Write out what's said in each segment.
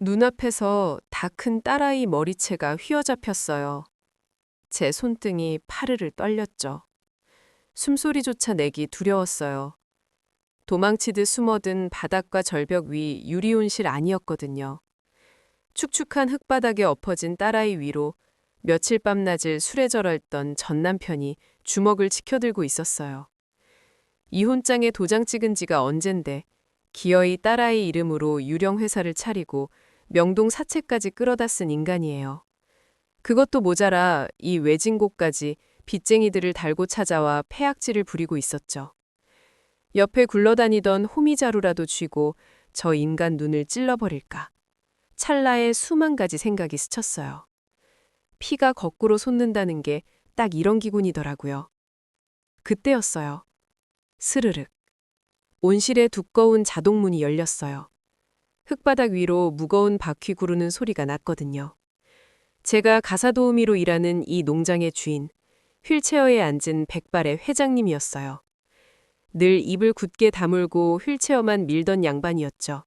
눈앞에서 다 큰 딸아이 머리채가 휘어잡혔어요. 제 손등이 파르르 떨렸죠. 숨소리조차 내기 두려웠어요. 도망치듯 숨어든 바닥과 절벽 위 유리온실 아니었거든요. 축축한 흙바닥에 엎어진 딸아이 위로 며칠 밤낮을 술에 절했던 전 남편이 주먹을 치켜들고 있었어요. 이혼장에 도장 찍은 지가 언젠데 기어이 딸아이 이름으로 유령 회사를 차리고 명동 사채까지 끌어다 쓴 인간이에요. 그것도 모자라 이 외진 곳까지 빚쟁이들을 달고 찾아와 패악질을 부리고 있었죠. 옆에 굴러다니던 호미자루라도 쥐고 저 인간 눈을 찔러버릴까. 찰나에 수만 가지 생각이 스쳤어요. 피가 거꾸로 솟는다는 게 딱 이런 기분이더라고요. 그때였어요. 스르륵. 온실의 두꺼운 자동문이 열렸어요. 흙바닥 위로 무거운 바퀴 구르는 소리가 났거든요. 제가 가사도우미로 일하는 이 농장의 주인, 휠체어에 앉은 백발의 회장님이었어요. 늘 입을 굳게 다물고 휠체어만 밀던 양반이었죠.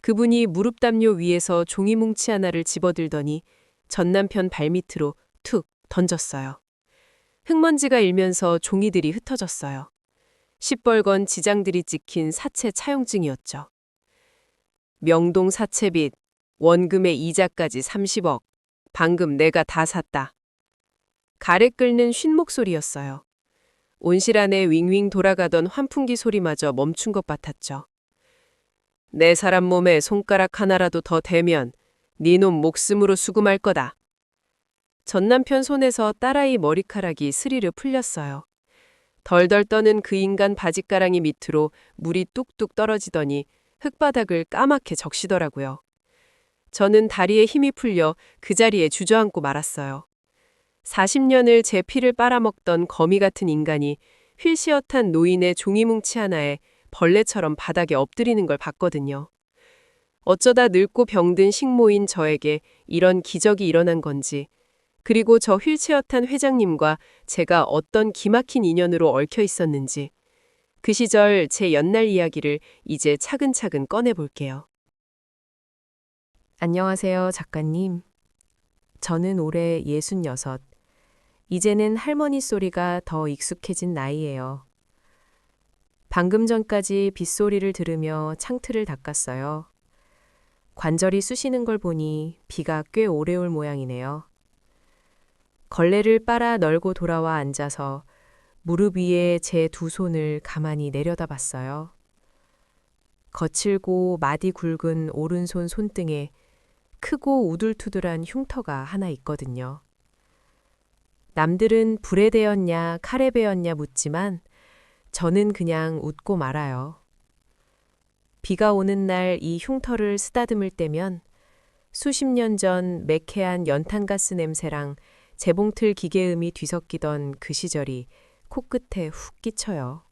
그분이 무릎 담요 위에서 종이 뭉치 하나를 집어들더니 전 남편 발밑으로 툭 던졌어요. 흙먼지가 일면서 종이들이 흩어졌어요. 시뻘건 지장들이 찍힌 사채 차용증이었죠. 명동 사채빚, 원금의 이자까지 30억. 방금 내가 다 샀다. 가래 끓는 쉰 목소리였어요. 온실 안에 윙윙 돌아가던 환풍기 소리마저 멈춘 것 같았죠. 내 사람 몸에 손가락 하나라도 더 대면 네 놈 목숨으로 수금할 거다. 전 남편 손에서 딸아이 머리카락이 스리르 풀렸어요. 덜덜 떠는 그 인간 바짓가랑이 밑으로 물이 뚝뚝 떨어지더니 흙바닥을 까맣게 적시더라고요. 저는 다리에 힘이 풀려 그 자리에 주저앉고 말았어요. 40년을 제 피를 빨아먹던 거미 같은 인간이 휠시어탄 노인의 종이뭉치 하나에 벌레처럼 바닥에 엎드리는 걸 봤거든요. 어쩌다 늙고 병든 식모인 저에게 이런 기적이 일어난 건지, 그리고 저 휠체어 탄 회장님과 제가 어떤 기막힌 인연으로 얽혀 있었는지, 그 시절 제 옛날 이야기를 이제 차근차근 꺼내볼게요. 안녕하세요, 작가님. 저는 올해 66. 이제는 할머니 소리가 더 익숙해진 나이예요. 방금 전까지 빗소리를 들으며 창틀을 닦았어요. 관절이 쑤시는 걸 보니 비가 꽤 오래 올 모양이네요. 걸레를 빨아 널고 돌아와 앉아서 무릎 위에 제 두 손을 가만히 내려다봤어요. 거칠고 마디 굵은 오른손 손등에 크고 우둘투둘한 흉터가 하나 있거든요. 남들은 불에 대었냐 칼에 베었냐 묻지만 저는 그냥 웃고 말아요. 비가 오는 날 이 흉터를 쓰다듬을 때면 수십 년 전 매캐한 연탄가스 냄새랑 재봉틀 기계음이 뒤섞이던 그 시절이 코끝에 훅 끼쳐요.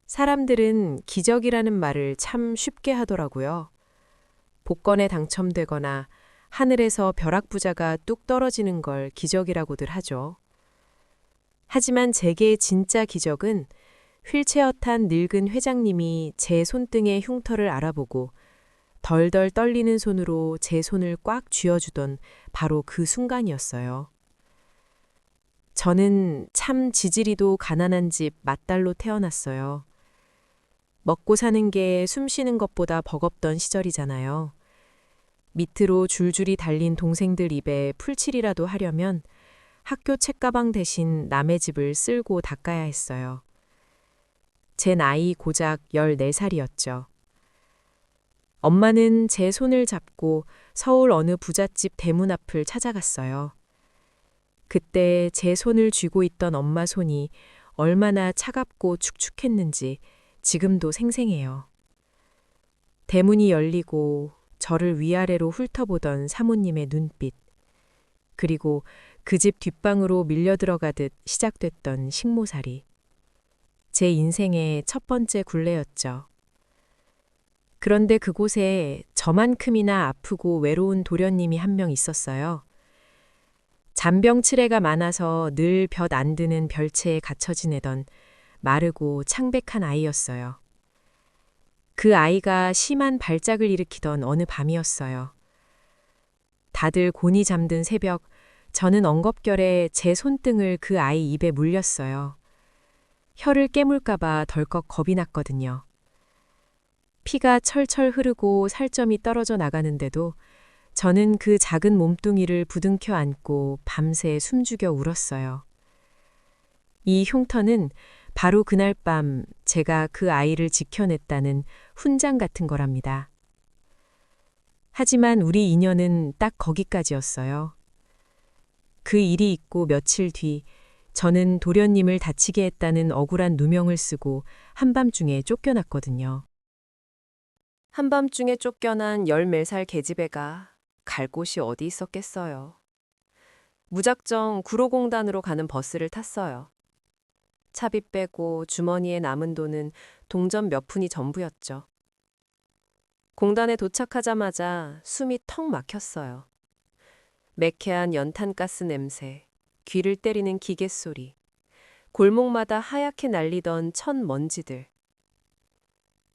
사람들은 기적이라는 말을 참 쉽게 하더라고요. 복권에 당첨되거나 하늘에서 벼락부자가 뚝 떨어지는 걸 기적이라고들 하죠. 하지만 제게 진짜 기적은 휠체어 탄 늙은 회장님이 제 손등의 흉터를 알아보고 덜덜 떨리는 손으로 제 손을 꽉 쥐어주던 바로 그 순간이었어요. 저는 참 지지리도 가난한 집 맏딸로 태어났어요. 먹고 사는 게 숨 쉬는 것보다 버겁던 시절이잖아요. 밑으로 줄줄이 달린 동생들 입에 풀칠이라도 하려면 학교 책가방 대신 남의 집을 쓸고 닦아야 했어요. 제 나이 고작 14살이었죠. 엄마는 제 손을 잡고 서울 어느 부잣집 대문 앞을 찾아갔어요. 그때 제 손을 쥐고 있던 엄마 손이 얼마나 차갑고 축축했는지 지금도 생생해요. 대문이 열리고 저를 위아래로 훑어보던 사모님의 눈빛, 그리고 그 집 뒷방으로 밀려 들어가듯 시작됐던 식모살이. 제 인생의 첫 번째 굴레였죠. 그런데 그곳에 저만큼이나 아프고 외로운 도련님이 한 명 있었어요. 잔병치레가 많아서 늘 볕 안 드는 별채에 갇혀 지내던 마르고 창백한 아이였어요. 그 아이가 심한 발작을 일으키던 어느 밤이었어요. 다들 곤히 잠든 새벽, 저는 엉겁결에 제 손등을 그 아이 입에 물렸어요. 혀를 깨물까봐 덜컥 겁이 났거든요. 피가 철철 흐르고 살점이 떨어져 나가는데도 저는 그 작은 몸뚱이를 부둥켜 안고 밤새 숨죽여 울었어요. 이 흉터는 바로 그날 밤 제가 그 아이를 지켜냈다는 훈장 같은 거랍니다. 하지만 우리 인연은 딱 거기까지였어요. 그 일이 있고 며칠 뒤 저는 도련님을 다치게 했다는 억울한 누명을 쓰고 한밤중에 쫓겨났거든요. 한밤중에 쫓겨난 14살 계집애가 갈 곳이 어디 있었겠어요. 무작정 구로공단으로 가는 버스를 탔어요. 차비 빼고 주머니에 남은 돈은 동전 몇 푼이 전부였죠. 공단에 도착하자마자 숨이 턱 막혔어요. 매캐한 연탄가스 냄새, 귀를 때리는 기계 소리, 골목마다 하얗게 날리던 천 먼지들.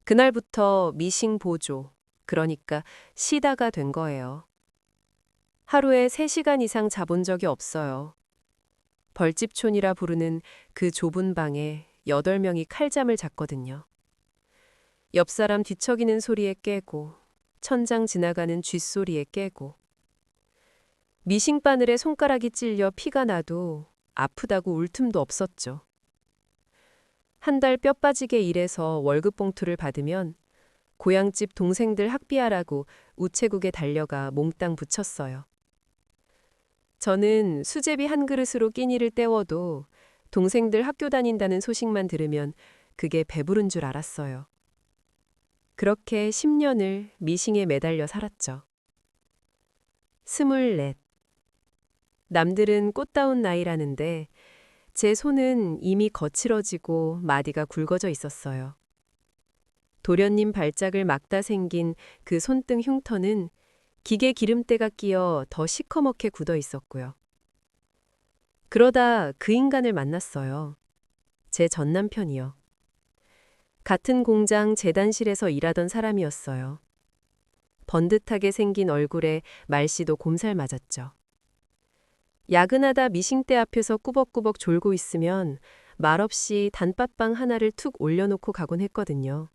그날부터 미싱 보조, 그러니까 시다가 된 거예요. 하루에 3시간 이상 자본 적이 없어요. 벌집촌이라 부르는 그 좁은 방에 8명이 칼잠을 잤거든요. 옆 사람 뒤척이는 소리에 깨고, 천장 지나가는 쥐소리에 깨고, 미싱바늘에 손가락이 찔려 피가 나도 아프다고 울 틈도 없었죠. 한 달 뼈 빠지게 일해서 월급 봉투를 받으면 고향집 동생들 학비하라고 우체국에 달려가 몽땅 붙였어요. 저는 수제비 한 그릇으로 끼니를 때워도 동생들 학교 다닌다는 소식만 들으면 그게 배부른 줄 알았어요. 그렇게 10년을 미싱에 매달려 살았죠. 24. 남들은 꽃다운 나이라는데 제 손은 이미 거칠어지고 마디가 굵어져 있었어요. 도련님 발작을 막다 생긴 그 손등 흉터는 기계 기름때가 끼어 더 시커멓게 굳어 있었고요. 그러다 그 인간을 만났어요. 제 전남편이요. 같은 공장 재단실에서 일하던 사람이었어요. 번듯하게 생긴 얼굴에 말씨도 곰살 맞았죠. 야근하다 미싱대 앞에서 꾸벅꾸벅 졸고 있으면 말없이 단팥빵 하나를 툭 올려놓고 가곤 했거든요.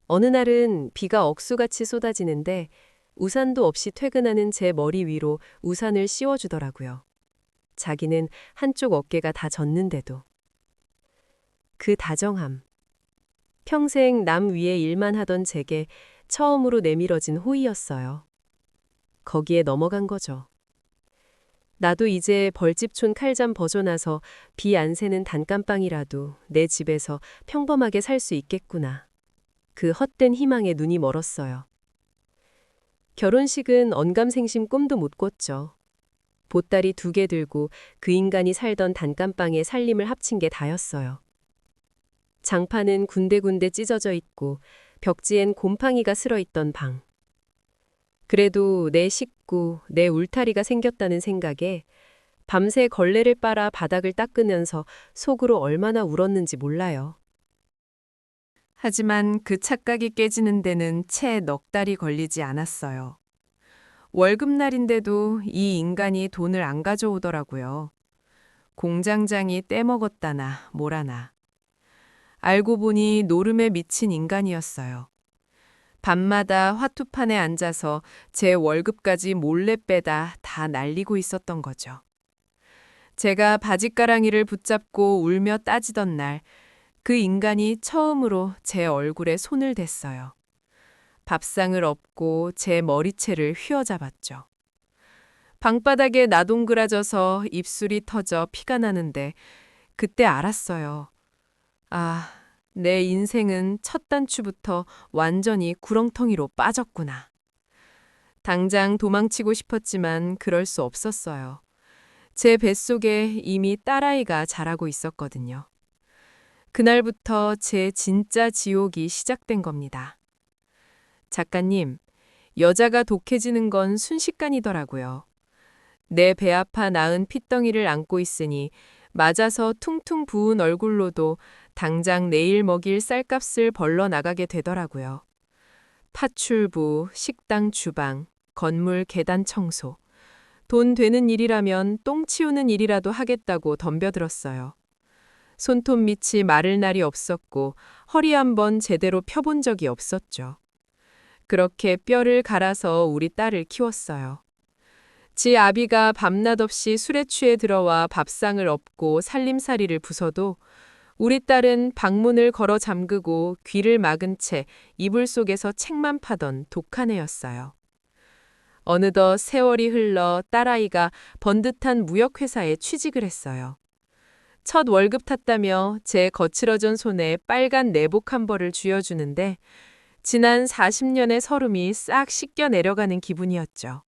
어느 날은 비가 억수같이 쏟아지는데 우산도 없이 퇴근하는 제 머리 위로 우산을 씌워주더라고요. 자기는 한쪽 어깨가 다 젖는데도. 그 다정함. 평생 남 위에 일만 하던 제게 처음으로 내밀어진 호의였어요. 거기에 넘어간 거죠. 나도 이제 벌집촌 칼잠 벗어나서 비 안 새는 단감방이라도 내 집에서 평범하게 살 수 있겠구나. 그 헛된 희망에 눈이 멀었어요. 결혼식은 언감생심 꿈도 못 꿨죠. 보따리 2개 들고 그 인간이 살던 단감방에 살림을 합친 게 다였어요. 장판은 군데군데 찢어져 있고 벽지엔 곰팡이가 슬어있던 방. 그래도 내 식구, 내 울타리가 생겼다는 생각에 밤새 걸레를 빨아 바닥을 닦으면서 속으로 얼마나 울었는지 몰라요. 하지만 그 착각이 깨지는 데는 채 넉 달이 걸리지 않았어요. 월급날인데도 이 인간이 돈을 안 가져오더라고요. 공장장이 떼먹었다나 뭐라나. 알고 보니 노름에 미친 인간이었어요. 밤마다 화투판에 앉아서 제 월급까지 몰래 빼다 다 날리고 있었던 거죠. 제가 바짓가랑이를 붙잡고 울며 따지던 날, 그 인간이 처음으로 제 얼굴에 손을 댔어요. 밥상을 엎고 제 머리채를 휘어잡았죠. 방바닥에 나동그라져서 입술이 터져 피가 나는데 그때 알았어요. 아, 내 인생은 첫 단추부터 완전히 구렁텅이로 빠졌구나. 당장 도망치고 싶었지만 그럴 수 없었어요. 제 뱃속에 이미 딸아이가 자라고 있었거든요. 그날부터 제 진짜 지옥이 시작된 겁니다. 작가님, 여자가 독해지는 건 순식간이더라고요. 내 배 아파 낳은 핏덩이를 안고 있으니 맞아서 퉁퉁 부은 얼굴로도 당장 내일 먹일 쌀값을 벌러 나가게 되더라고요. 파출부, 식당 주방, 건물 계단 청소. 돈 되는 일이라면 똥 치우는 일이라도 하겠다고 덤벼들었어요. 손톱 밑이 마를 날이 없었고 허리 한번 제대로 펴본 적이 없었죠. 그렇게 뼈를 갈아서 우리 딸을 키웠어요. 지 아비가 밤낮 없이 술에 취해 들어와 밥상을 엎고 살림살이를 부숴도 우리 딸은 방문을 걸어 잠그고 귀를 막은 채 이불 속에서 책만 파던 독한 애였어요. 어느덧 세월이 흘러 딸아이가 번듯한 무역회사에 취직을 했어요. 첫 월급 탔다며 제 거칠어진 손에 빨간 내복 한 벌을 쥐어주는데 지난 40년의 서름이 싹 씻겨 내려가는 기분이었죠.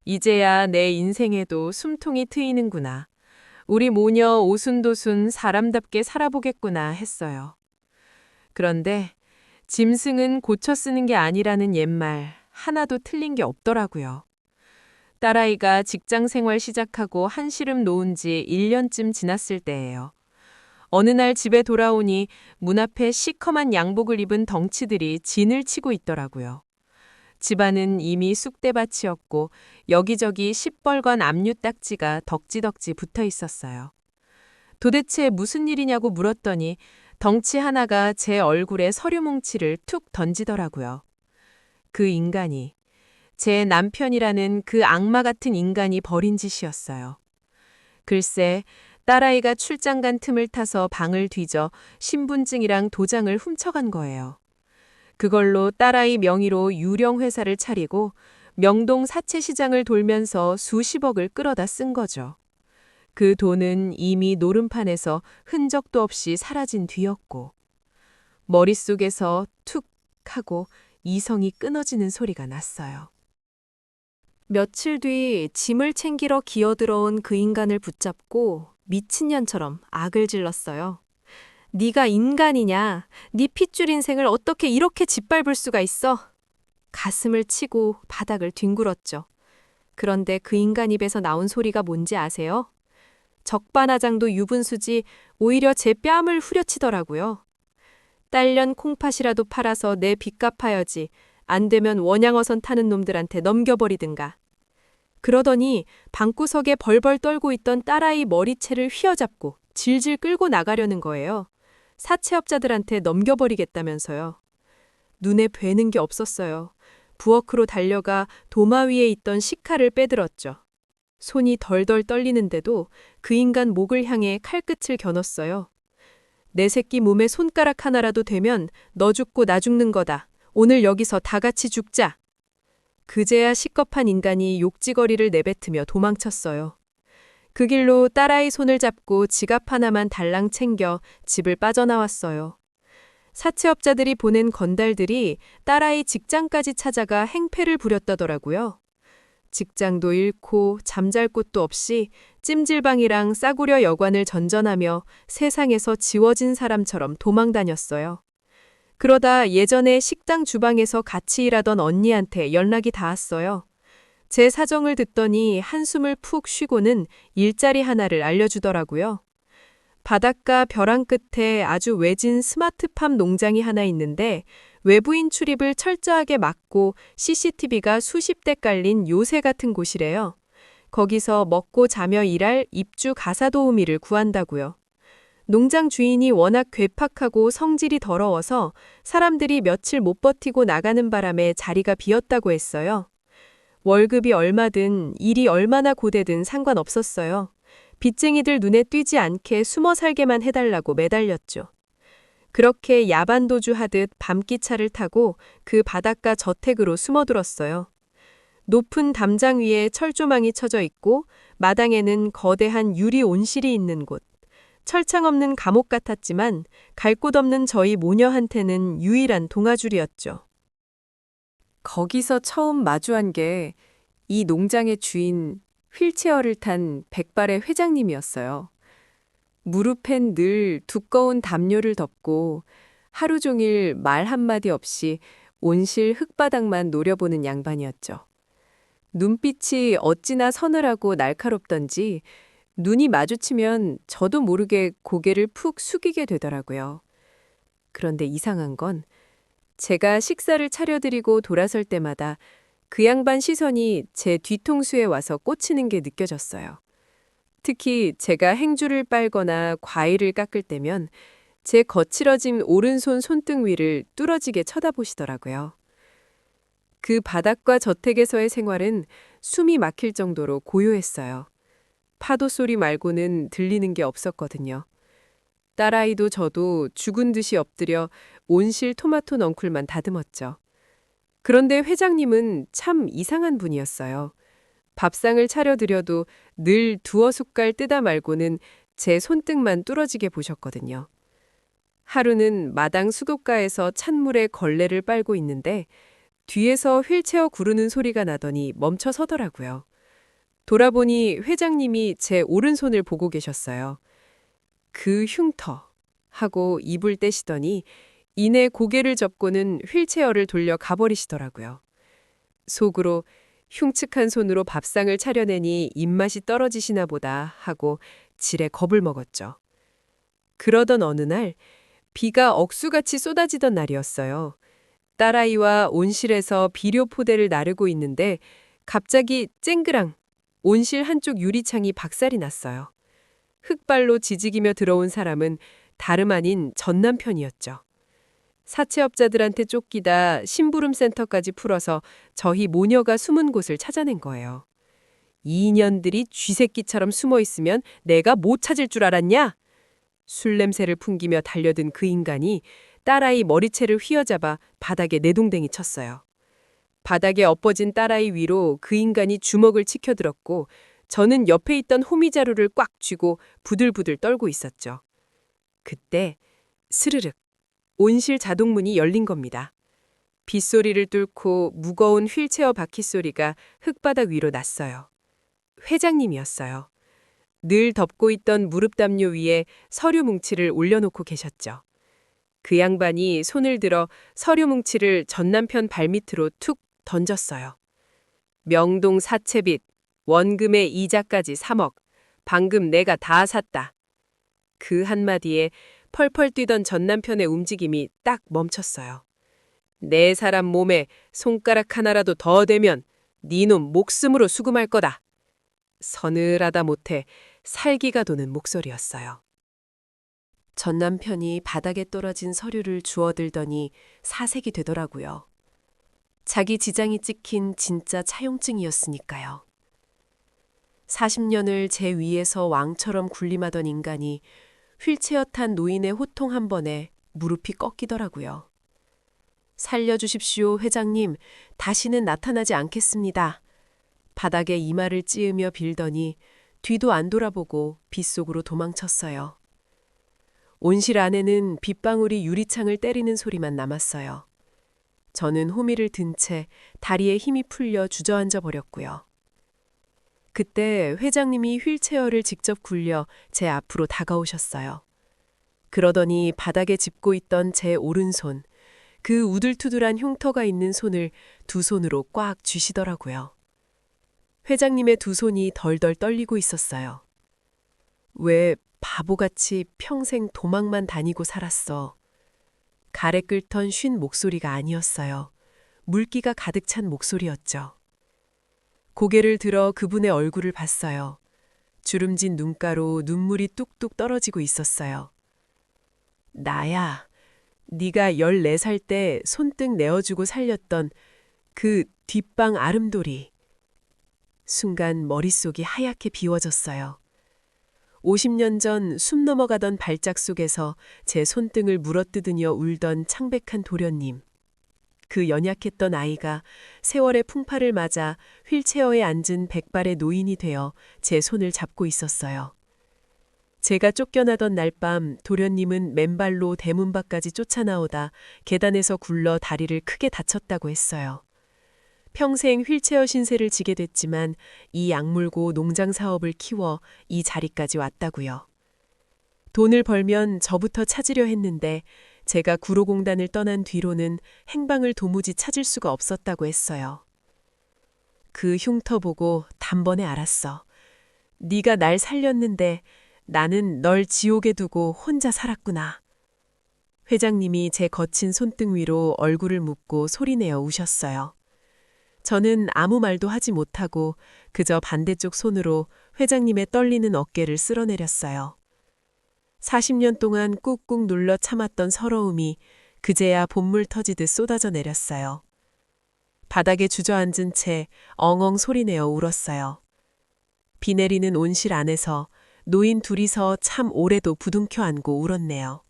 이제야 내 인생에도 숨통이 트이는구나. 우리 모녀 오순도순 사람답게 살아보겠구나 했어요. 그런데 짐승은 고쳐 쓰는 게 아니라는 옛말 하나도 틀린 게 없더라고요. 딸아이가 직장 생활 시작하고 한시름 놓은 지 1년쯤 지났을 때예요. 어느 날 집에 돌아오니 문 앞에 시커먼 양복을 입은 덩치들이 진을 치고 있더라고요. 집안은 이미 쑥대밭이었고 여기저기 시뻘건 압류 딱지가 덕지덕지 붙어 있었어요. 도대체 무슨 일이냐고 물었더니 덩치 하나가 제 얼굴에 서류 뭉치를 툭 던지더라고요. 그 인간이 제 남편이라는 그 악마 같은 인간이 벌인 짓이었어요. 글쎄, 딸아이가 출장 간 틈을 타서 방을 뒤져 신분증이랑 도장을 훔쳐간 거예요. 그걸로 딸아이 명의로 유령 회사를 차리고 명동 사채시장을 돌면서 수십억을 끌어다 쓴 거죠. 그 돈은 이미 노름판에서 흔적도 없이 사라진 뒤였고 머릿속에서 툭 하고 이성이 끊어지는 소리가 났어요. 며칠 뒤 짐을 챙기러 기어들어온 그 인간을 붙잡고 미친년처럼 악을 질렀어요. 네가 인간이냐? 네 핏줄 인생을 어떻게 이렇게 짓밟을 수가 있어? 가슴을 치고 바닥을 뒹굴었죠. 그런데 그 인간 입에서 나온 소리가 뭔지 아세요? 적반하장도 유분수지 오히려 제 뺨을 후려치더라고요. 딸년 콩팥이라도 팔아서 내 빚 갚아야지. 안 되면 원양어선 타는 놈들한테 넘겨버리든가. 그러더니 방구석에 벌벌 떨고 있던 딸아이 머리채를 휘어잡고 질질 끌고 나가려는 거예요. 사채업자들한테 넘겨버리겠다면서요. 눈에 뵈는 게 없었어요. 부엌으로 달려가 도마 위에 있던 식칼을 빼들었죠. 손이 덜덜 떨리는데도 그 인간 목을 향해 칼끝을 겨눴어요. 내 새끼 몸에 손가락 하나라도 되면 너 죽고 나 죽는 거다. 오늘 여기서 다 같이 죽자. 그제야 시겁한 인간이 욕지거리를 내뱉으며 도망쳤어요. 그 길로 딸아이 손을 잡고 지갑 하나만 달랑 챙겨 집을 빠져나왔어요. 사채업자들이 보낸 건달들이 딸아이 직장까지 찾아가 행패를 부렸다더라고요. 직장도 잃고 잠잘 곳도 없이 찜질방이랑 싸구려 여관을 전전하며 세상에서 지워진 사람처럼 도망다녔어요. 그러다 예전에 식당 주방에서 같이 일하던 언니한테 연락이 닿았어요. 제 사정을 듣더니 한숨을 푹 쉬고는 일자리 하나를 알려주더라고요. 바닷가 벼랑 끝에 아주 외진 스마트팜 농장이 하나 있는데 외부인 출입을 철저하게 막고 CCTV가 수십 대 깔린 요새 같은 곳이래요. 거기서 먹고 자며 일할 입주 가사 도우미를 구한다고요. 농장 주인이 워낙 괴팍하고 성질이 더러워서 사람들이 며칠 못 버티고 나가는 바람에 자리가 비었다고 했어요. 월급이 얼마든 일이 얼마나 고되든 상관없었어요. 빚쟁이들 눈에 띄지 않게 숨어 살게만 해달라고 매달렸죠. 그렇게 야반도주하듯 밤기차를 타고 그 바닷가 저택으로 숨어들었어요. 높은 담장 위에 철조망이 쳐져 있고 마당에는 거대한 유리 온실이 있는 곳. 철창 없는 감옥 같았지만 갈 곳 없는 저희 모녀한테는 유일한 동아줄이었죠. 거기서 처음 마주한 게 이 농장의 주인 휠체어를 탄 백발의 회장님이었어요. 무릎엔 늘 두꺼운 담요를 덮고 하루 종일 말 한마디 없이 온실 흙바닥만 노려보는 양반이었죠. 눈빛이 어찌나 서늘하고 날카롭던지 눈이 마주치면 저도 모르게 고개를 푹 숙이게 되더라고요. 그런데 이상한 건 제가 식사를 차려드리고 돌아설 때마다 그 양반 시선이 제 뒤통수에 와서 꽂히는 게 느껴졌어요. 특히 제가 행주를 빨거나 과일을 깎을 때면 제 거칠어진 오른손 손등 위를 뚫어지게 쳐다보시더라고요. 그 바닷가 저택에서의 생활은 숨이 막힐 정도로 고요했어요. 파도 소리 말고는 들리는 게 없었거든요. 딸아이도 저도 죽은 듯이 엎드려 온실 토마토 넝쿨만 다듬었죠. 그런데 회장님은 참 이상한 분이었어요. 밥상을 차려드려도 늘 두어 숟갈 뜨다 말고는 제 손등만 뚫어지게 보셨거든요. 하루는 마당 수도가에서 찬물에 걸레를 빨고 있는데 뒤에서 휠체어 구르는 소리가 나더니 멈춰 서더라고요. 돌아보니 회장님이 제 오른손을 보고 계셨어요. 그 흉터 하고 입을 떼시더니 이내 고개를 접고는 휠체어를 돌려 가버리시더라고요. 속으로 흉측한 손으로 밥상을 차려내니 입맛이 떨어지시나 보다 하고 지레 겁을 먹었죠. 그러던 어느 날 비가 억수같이 쏟아지던 날이었어요. 딸아이와 온실에서 비료 포대를 나르고 있는데 갑자기 쨍그랑 온실 한쪽 유리창이 박살이 났어요. 흙발로 지지기며 들어온 사람은 다름 아닌 전 남편이었죠. 사채업자들한테 쫓기다 심부름센터까지 풀어서 저희 모녀가 숨은 곳을 찾아낸 거예요. 이 인연들이 쥐새끼처럼 숨어 있으면 내가 못 찾을 줄 알았냐? 술 냄새를 풍기며 달려든 그 인간이 딸아이 머리채를 휘어잡아 바닥에 내동댕이 쳤어요. 바닥에 엎어진 딸아이 위로 그 인간이 주먹을 치켜들었고 저는 옆에 있던 호미자루를 꽉 쥐고 부들부들 떨고 있었죠. 그때 스르륵 온실 자동문이 열린 겁니다. 빗소리를 뚫고 무거운 휠체어 바퀴 소리가 흙바닥 위로 났어요. 회장님이었어요. 늘 덮고 있던 무릎 담요 위에 서류 뭉치를 올려놓고 계셨죠. 그 양반이 손을 들어 서류 뭉치를 전 남편 발밑으로 툭 던졌어요. 명동 사채빚, 원금의 이자까지 3억, 방금 내가 다 샀다. 그 한마디에 펄펄 뛰던 전 남편의 움직임이 딱 멈췄어요. 내 사람 몸에 손가락 하나라도 더 대면 네 놈 목숨으로 수금할 거다. 서늘하다 못해 살기가 도는 목소리였어요. 전 남편이 바닥에 떨어진 서류를 주워들더니 사색이 되더라고요. 자기 지장이 찍힌 진짜 차용증이었으니까요. 40년을 제 위에서 왕처럼 군림하던 인간이 휠체어 탄 노인의 호통 한 번에 무릎이 꺾이더라고요. 살려주십시오, 회장님. 다시는 나타나지 않겠습니다. 바닥에 이마를 찌으며 빌더니 뒤도 안 돌아보고 빗속으로 도망쳤어요. 온실 안에는 빗방울이 유리창을 때리는 소리만 남았어요. 저는 호미를 든 채 다리에 힘이 풀려 주저앉아 버렸고요. 그때 회장님이 휠체어를 직접 굴려 제 앞으로 다가오셨어요. 그러더니 바닥에 짚고 있던 제 오른손, 그 우둘투둘한 흉터가 있는 손을 두 손으로 꽉 쥐시더라고요. 회장님의 두 손이 덜덜 떨리고 있었어요. 왜 바보같이 평생 도망만 다니고 살았어. 가래 끓던 쉰 목소리가 아니었어요. 물기가 가득 찬 목소리였죠. 고개를 들어 그분의 얼굴을 봤어요. 주름진 눈가로 눈물이 뚝뚝 떨어지고 있었어요. 나야, 네가 14살 때 손등 내어주고 살렸던 그 뒷방 아름돌이. 순간 머릿속이 하얗게 비워졌어요. 50년 전 숨 넘어가던 발작 속에서 제 손등을 물어뜯으며 울던 창백한 도련님. 그 연약했던 아이가 세월의 풍파를 맞아 휠체어에 앉은 백발의 노인이 되어 제 손을 잡고 있었어요. 제가 쫓겨나던 날 밤 도련님은 맨발로 대문 밖까지 쫓아나오다 계단에서 굴러 다리를 크게 다쳤다고 했어요. 평생 휠체어 신세를 지게 됐지만 이 약물고 농장 사업을 키워 이 자리까지 왔다고요. 돈을 벌면 저부터 찾으려 했는데 제가 구로공단을 떠난 뒤로는 행방을 도무지 찾을 수가 없었다고 했어요. 그 흉터 보고 단번에 알았어. 네가 날 살렸는데 나는 널 지옥에 두고 혼자 살았구나. 회장님이 제 거친 손등 위로 얼굴을 묻고 소리내어 우셨어요. 저는 아무 말도 하지 못하고 그저 반대쪽 손으로 회장님의 떨리는 어깨를 쓸어내렸어요. 40년 동안 꾹꾹 눌러 참았던 서러움이 그제야 본물 터지듯 쏟아져 내렸어요. 바닥에 주저앉은 채 엉엉 소리내어 울었어요. 비 내리는 온실 안에서 노인 둘이서 참 오래도 부둥켜 안고 울었네요.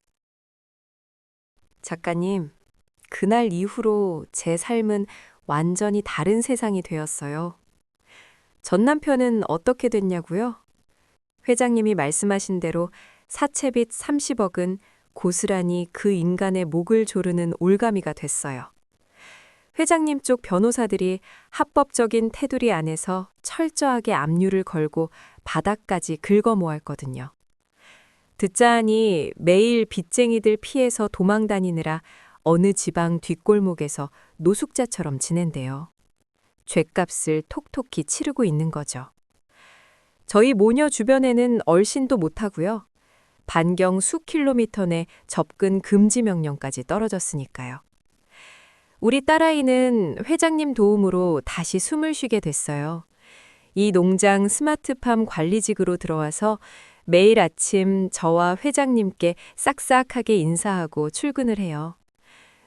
작가님, 그날 이후로 제 삶은 완전히 다른 세상이 되었어요. 전 남편은 어떻게 됐냐고요? 회장님이 말씀하신 대로 사채빚 30억은 고스란히 그 인간의 목을 조르는 올가미가 됐어요. 회장님 쪽 변호사들이 합법적인 테두리 안에서 철저하게 압류를 걸고 바닥까지 긁어모았거든요. 듣자 하니 매일 빚쟁이들 피해서 도망 다니느라 어느 지방 뒷골목에서 노숙자처럼 지낸대요. 죗값을 톡톡히 치르고 있는 거죠. 저희 모녀 주변에는 얼씬도 못하고요. 반경 수 킬로미터 내 접근 금지 명령까지 떨어졌으니까요. 우리 딸아이는 회장님 도움으로 다시 숨을 쉬게 됐어요. 이 농장 스마트팜 관리직으로 들어와서 매일 아침 저와 회장님께 싹싹하게 인사하고 출근을 해요.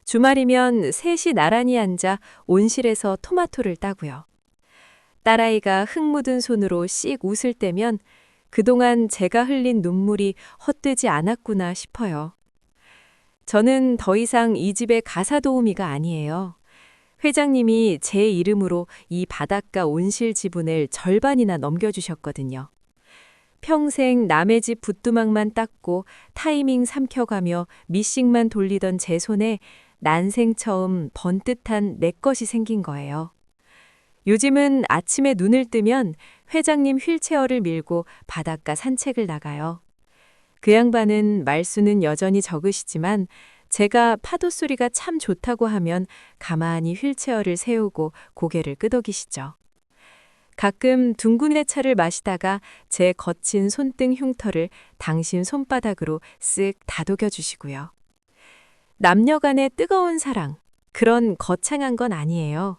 주말이면 셋이 나란히 앉아 온실에서 토마토를 따고요. 딸아이가 흙 묻은 손으로 씩 웃을 때면 그동안 제가 흘린 눈물이 헛되지 않았구나 싶어요. 저는 더 이상 이 집의 가사 도우미가 아니에요. 회장님이 제 이름으로 이 바닷가 온실 지분을 절반이나 넘겨주셨거든요. 평생 남의 집 붓두막만 닦고 타이밍 삼켜가며 미싱만 돌리던 제 손에 난생 처음 번듯한 내 것이 생긴 거예요. 요즘은 아침에 눈을 뜨면 회장님 휠체어를 밀고 바닷가 산책을 나가요. 그 양반은 말수는 여전히 적으시지만 제가 파도 소리가 참 좋다고 하면 가만히 휠체어를 세우고 고개를 끄덕이시죠. 가끔 둥근의 차를 마시다가 제 거친 손등 흉터를 당신 손바닥으로 쓱 다독여 주시고요. 남녀 간의 뜨거운 사랑, 그런 거창한 건 아니에요.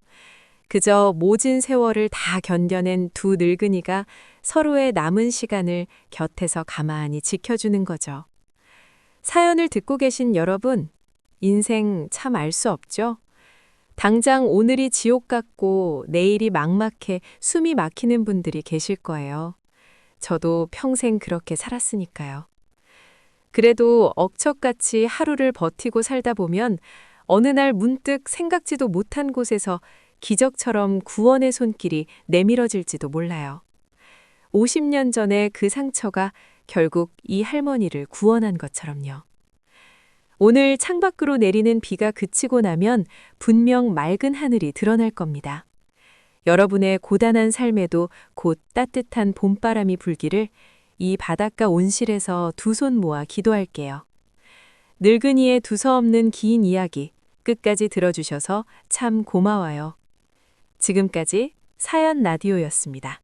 그저 모진 세월을 다 견뎌낸 두 늙은이가 서로의 남은 시간을 곁에서 가만히 지켜주는 거죠. 사연을 듣고 계신 여러분, 인생 참 알 수 없죠? 당장 오늘이 지옥 같고 내일이 막막해 숨이 막히는 분들이 계실 거예요. 저도 평생 그렇게 살았으니까요. 그래도 억척같이 하루를 버티고 살다 보면 어느 날 문득 생각지도 못한 곳에서 기적처럼 구원의 손길이 내밀어질지도 몰라요. 50년 전에 그 상처가 결국 이 할머니를 구원한 것처럼요. 오늘 창밖으로 내리는 비가 그치고 나면 분명 맑은 하늘이 드러날 겁니다. 여러분의 고단한 삶에도 곧 따뜻한 봄바람이 불기를 이 바닷가 온실에서 두 손 모아 기도할게요. 늙은이의 두서없는 긴 이야기 끝까지 들어주셔서 참 고마워요. 지금까지 사연 라디오였습니다.